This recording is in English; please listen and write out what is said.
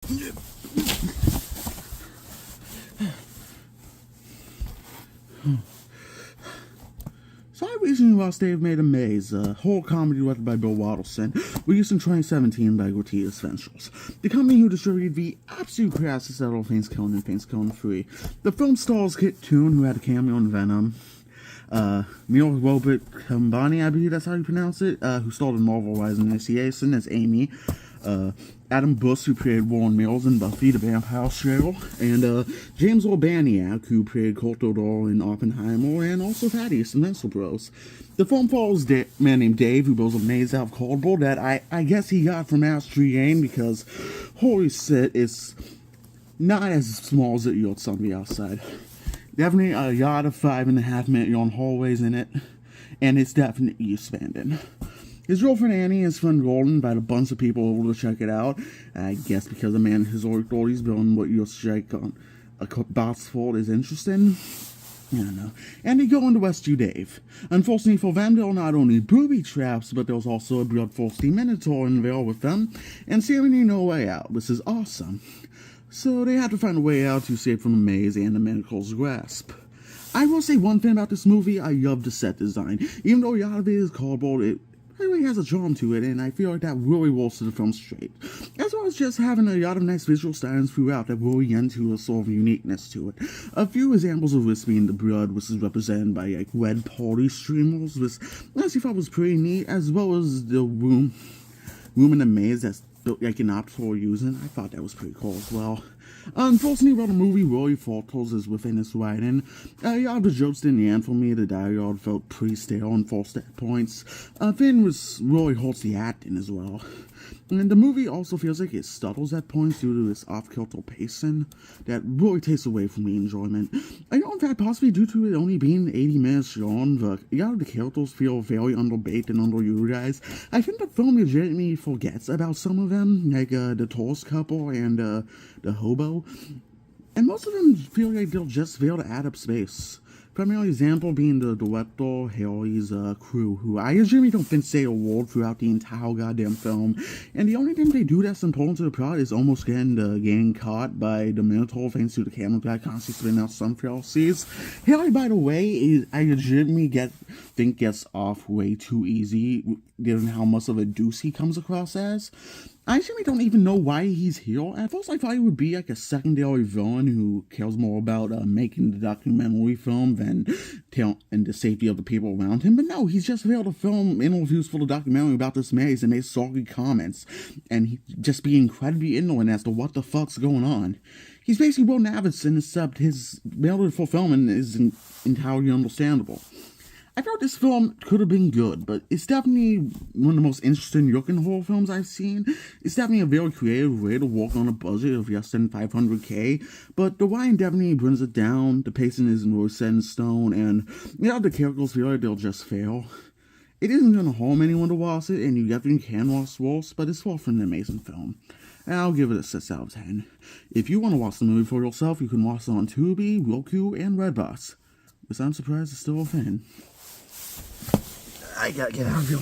So I recently watched Dave Made a Maze, a horror comedy directed by Bill Wattleson, released in 2017 by Gratuitous Ventures, the company who distributed the absolute crassest out of Faints Killing and Faints Killing 3. The film stars Kit Toon, who had a cameo in Venom, Mila Robert Kambani, I believe that's how you pronounce it, who starred in Marvel Rising Initiation as Amy, Adam Buss, who played Warren Mills in Buffy the Vampire Slayer, and James Urbaniak, who played Colt O'Donnell in Oppenheimer, and also Thaddeus in Mental Bros. The film follows a man named Dave, who builds a maze out of cardboard that I guess he got from Astro Game, because holy shit, it's not as small as it looks on the outside. Definitely a lot of 5.5 minute long hallways in it, and it's definitely expanding. His girlfriend Annie is friend Golden invited a bunch of people over to check it out. I guess because the man has already thought he's building what you'll strike on a box full is interesting. I don't know. And they go into rescue Dave. Unfortunately for them, there are not only booby traps, but there's also a bloodthirsty minotaur in there with them, and seemingly no way out. This is awesome. So they have to find a way out to escape from the maze and the Manacle's grasp. I will say one thing about this movie, I love the set design. Even though a lot of it is cardboard, it really has a charm to it, and I feel like that really rolls to the film straight. As well as just having a lot of nice visual styles throughout that really into a sort of uniqueness to it. A few examples of this being the blood, which is represented by like red party streamers, which I actually thought was pretty neat, as well as the room in the maze that's built like an opt for using. I thought that was pretty cool as well. Unfortunately, while the movie really falters is within its writing, a lot of the jokes didn't land for me. The dialogue felt pretty stale and false at points. Finn was really holds the acting as well. And the movie also feels like it stutters at points due to its off-kilter pacing that really takes away from the enjoyment. I know, in fact, possibly due to it only being 80 minutes long, but a lot of the characters feel very underbaked and underutilized. I think the film legitimately forgets about some of them, like the Taurus couple and the hobo. And most of them feel like they'll just fail to add up space. Primary example being the director, Haley's crew, who I usually don't think say a word throughout the entire goddamn film. And the only thing they do that's important to the plot is almost getting caught by the Minotaur thanks to the camera guy constantly spitting out sunflower seeds. Haley, by the way, I legitimately think gets off way too easy, given how much of a deuce he comes across as. I actually don't even know why he's here. At first I thought he would be like a secondary villain who cares more about making the documentary film than and the safety of the people around him. But no, he's just failed to film interviews for the documentary about this maze and make sorry comments. And he just be incredibly ignorant as to what the fuck's going on. He's basically Will Navidson, except his method for filming isn't entirely understandable. I felt this film could have been good, but it's definitely one of the most interesting looking horror films I've seen. It's definitely a very creative way to work on a budget of less than $500K, but the writing definitely brings it down, the pacing isn't really set in stone, and the characters feel like they'll just fail. It isn't going to harm anyone to watch it, and you definitely can watch worse, but it's far from an amazing film. And I'll give it a 6 out of 10. If you want to watch the movie for yourself, you can watch it on Tubi, Roku, and Redbox, which I'm surprised is still a thing. I gotta get out of here.